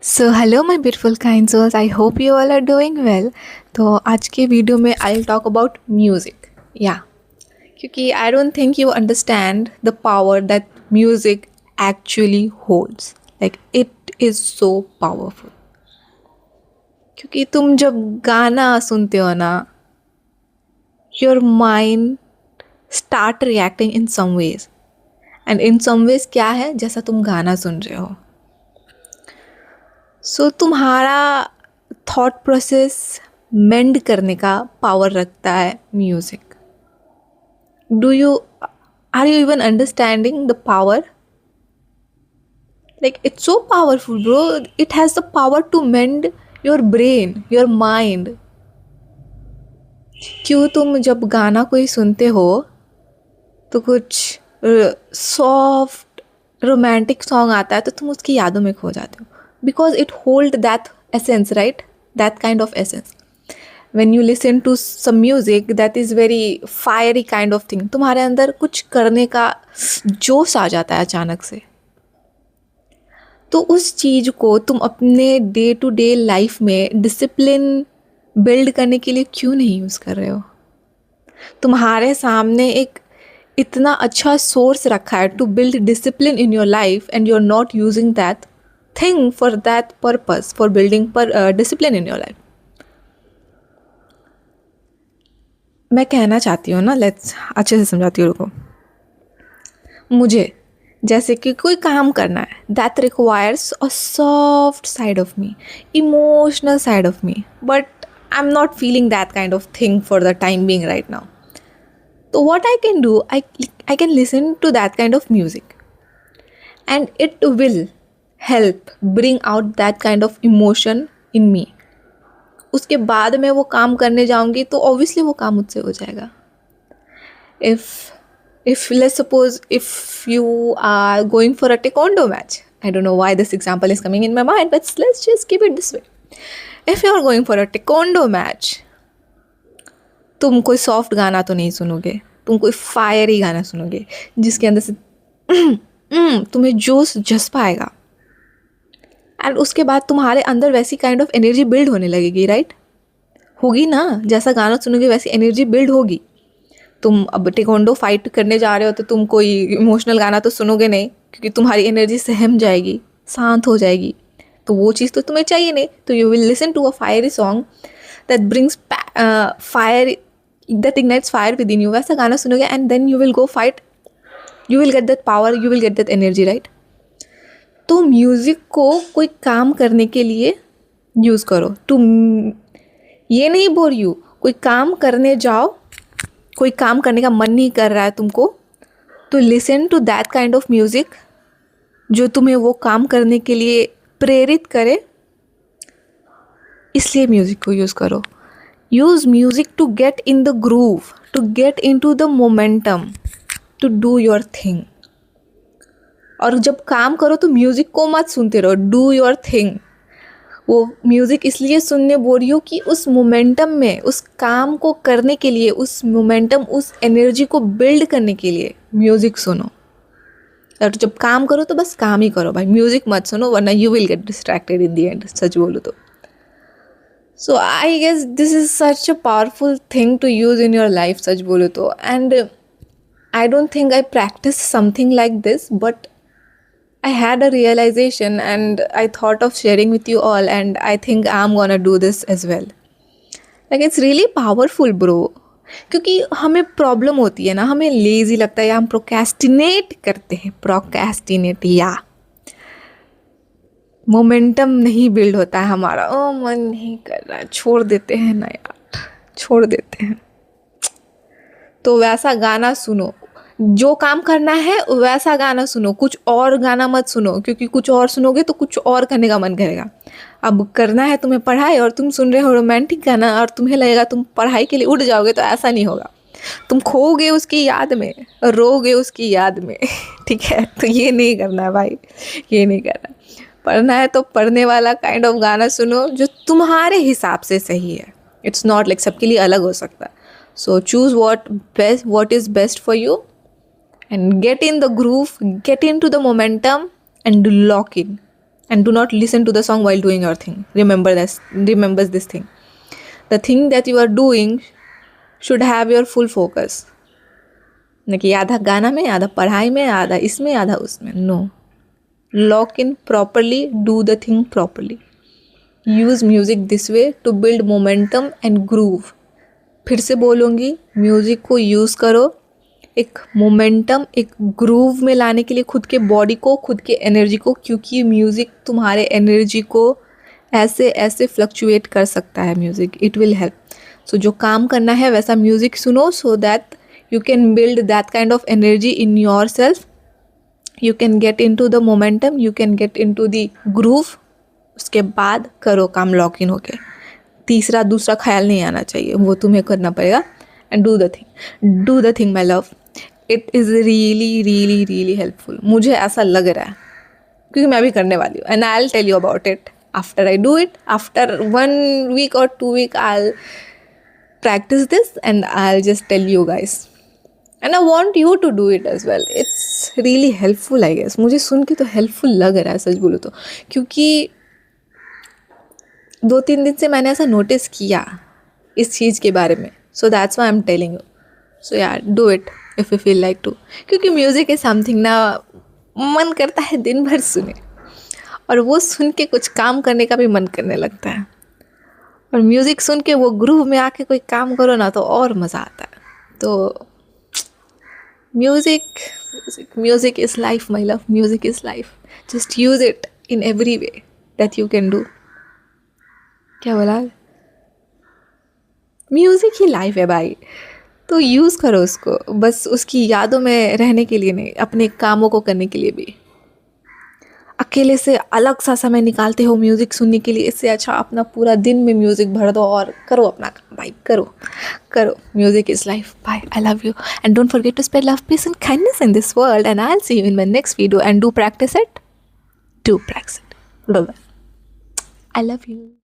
So hello my beautiful kind souls, I hope you all are doing well. तो आज के video में I will talk about music. या क्योंकि I don't think you understand the power that music actually holds. Like it is so powerful. क्योंकि तुम जब गाना सुनते हो ना, your mind start reacting in some ways. And in some ways क्या है, जैसा तुम गाना सुन रहे हो। सो तुम्हारा थॉट प्रोसेस मेंड करने का पावर रखता है music. Do you are you even understanding the power? Like it's so powerful bro. It has the power to mend your brain, your mind. क्यों तुम जब गाना कोई सुनते हो तो कुछ सॉफ्ट रोमांटिक सॉन्ग आता है तो तुम उसकी यादों में खो जाते हो, because it hold that essence, right? That kind of essence. when you listen to some music that is very fiery kind of thing, तुम्हारे अंदर कुछ करने का जोश आ जाता है अचानक से। तो उस चीज़ को तुम अपने डे टू डे लाइफ में डिसिप्लिन बिल्ड करने के लिए क्यों नहीं यूज़ कर रहे हो? तुम्हारे सामने एक इतना अच्छा सोर्स रखा है to build discipline in your life, and you are not using that thing for that purpose, for building discipline in your life. मैं कहना चाहती हूँ ना, लेट्स अच्छे से समझाती हूँ, रुको। मुझे जैसे कि कोई काम करना है, that requires a soft side of me, emotional side of me, but I am not feeling that kind of thing for the time being right now. So what I can do, I can listen to that kind of music, and it will help bring out that kind of emotion in me. उसके बाद मैं वो काम करने जाऊँगी तो obviously वो काम मुझसे हो जाएगा। If let's suppose if you are going for a taekwondo match, I don't know why this example is coming in my mind, but let's just keep it this way. If you are going for a taekwondo match, तुम कोई soft गाना तो नहीं सुनोगे, तुम कोई fiery गाना सुनोगे जिसके अंदर से तुम्हें जोश जज्बा आएगा। एंड उसके बाद तुम्हारे अंदर वैसी काइंड ऑफ एनर्जी बिल्ड होने लगेगी, राइट? होगी ना? जैसा गाना सुनोगे वैसी एनर्जी बिल्ड होगी। तुम अब टेक्वांडो फाइट करने जा रहे हो तो तुम कोई इमोशनल गाना तो सुनोगे नहीं, क्योंकि तुम्हारी एनर्जी सहम जाएगी, शांत हो जाएगी। तो वो चीज़ तो तुम्हें चाहिए नहीं। तो you will listen to a fiery song that brings fire, that ignites fire within you, वैसा गाना सुनोगे, and then you will go fight, you will get that power, you will get that energy, right? तो music को कोई काम करने के लिए यूज़ करो। ये नहीं बोल यू कोई काम करने जाओ, कोई काम करने का मन नहीं कर रहा है तुमको, तो listen to that kind of music जो तुम्हें वो काम करने के लिए प्रेरित करे। इसलिए म्यूज़िक को यूज़ करो। Use music to get in the groove, to get into the momentum, to do your thing. और जब काम करो तो म्यूज़िक को मत सुनते रहो, do your thing. वो म्यूज़िक इसलिए सुनने बोल रही हूँ कि उस मोमेंटम में, उस काम को करने के लिए, उस मोमेंटम, उस एनर्जी को बिल्ड करने के लिए म्यूज़िक सुनो। और जब काम करो तो बस काम ही करो भाई, म्यूज़िक मत सुनो, वरना you will get distracted in the end, सच बोलो तो। So I guess this is such a powerful thing to use in your life, सच बोलो तो। And I don't think I practiced something like this, but I had a realization and I thought of sharing with you all, and I think I'm gonna do this as well. Like it's really powerful bro। क्योंकि हमें problem होती है ना, हमें lazy लगता है या हम प्रोक्रेस्टिनेट करते हैं, प्रोक्रेस्टिनेट या मोमेंटम नहीं बिल्ड होता है हमारा। ओ मन नहीं कर रहा है, छोड़ देते हैं ना यार, छोड़ देते हैं। तो वैसा गाना सुनो, जो काम करना है वैसा गाना सुनो, कुछ और गाना मत सुनो, क्योंकि कुछ और सुनोगे तो कुछ और करने का मन करेगा। अब करना है तुम्हें पढ़ाई और तुम सुन रहे हो रोमांटिक गाना और तुम्हें लगेगा तुम पढ़ाई के लिए उठ जाओगे, तो ऐसा नहीं होगा। तुम खोगे उसकी याद में, रोगे उसकी याद में। ठीक है, तो ये नहीं करना है भाई, ये नहीं करना। पढ़ना है तो पढ़ने वाला काइंड ऑफ गाना सुनो जो तुम्हारे हिसाब से सही है। इट्स नॉट लाइक सबके लिए अलग हो सकता है। सो choose what is best for you and get in the groove, get into the momentum and lock in. and do not listen to the song while doing your thing. Remember this thing. The thing that you are doing should have your full focus. न कि आधा गाना में, आधा पढ़ाई में, आधा इसमें, आधा उसमें. No. Lock in properly, do the thing properly. Use music this way to build momentum and groove. फिर से बोलूँगी, म्यूज़िक को यूज़ करो एक मोमेंटम, एक ग्रूव में लाने के लिए खुद के बॉडी को, खुद के एनर्जी को, क्योंकि म्यूज़िक तुम्हारे एनर्जी को ऐसे ऐसे फ्लक्चुएट कर सकता है. Music it will help. So जो काम करना है वैसा म्यूज़िक सुनो, so that you can build that kind of energy in yourself. You can get into the momentum, you can get into the groove. उसके बाद करो काम लॉक इन होके. तीसरा दूसरा ख्याल नहीं आना चाहिए, वो तुम्हें करना पड़ेगा. And do the thing my love. It is really really really helpful. मुझे ऐसा लग रहा है क्योंकि मैं भी करने वाली हूँ. And I will tell you about it after I do it. After 1 week or 2 weeks I'll practice this and I'll just tell you guys. And I want you to do it as well. It's really helpful, I guess. मुझे सुन के तो helpful लग रहा है, सच बोलो तो, क्योंकि 2-3 दिन से मैंने ऐसा नोटिस किया इस चीज़ के बारे में. So that's why I'm telling you. So yeah, do it if you feel like to. क्योंकि म्यूज़िक is something ना, मन करता है दिन भर सुने, और वो सुन के कुछ काम करने का भी मन करने लगता है. और म्यूज़िक सुन के वो ग्रूव में आके कोई काम करो ना तो और मज़ा आता है. तो music is life, my love. Music is life. Just use it in every way that you can do. क्या बोला? म्यूज़िक ही लाइफ है भाई, तो यूज़ करो उसको. बस उसकी यादों में रहने के लिए नहीं, अपने कामों को करने के लिए भी. अकेले से अलग सा समय निकालते हो म्यूज़िक सुनने के लिए, इससे अच्छा अपना पूरा दिन में म्यूज़िक भर दो और करो अपना काम भाई. करो. Music is life. Bye. I love you. And don't forget to spread love, peace and kindness in this world. And I will see you in my next video. And do practice it. I love you.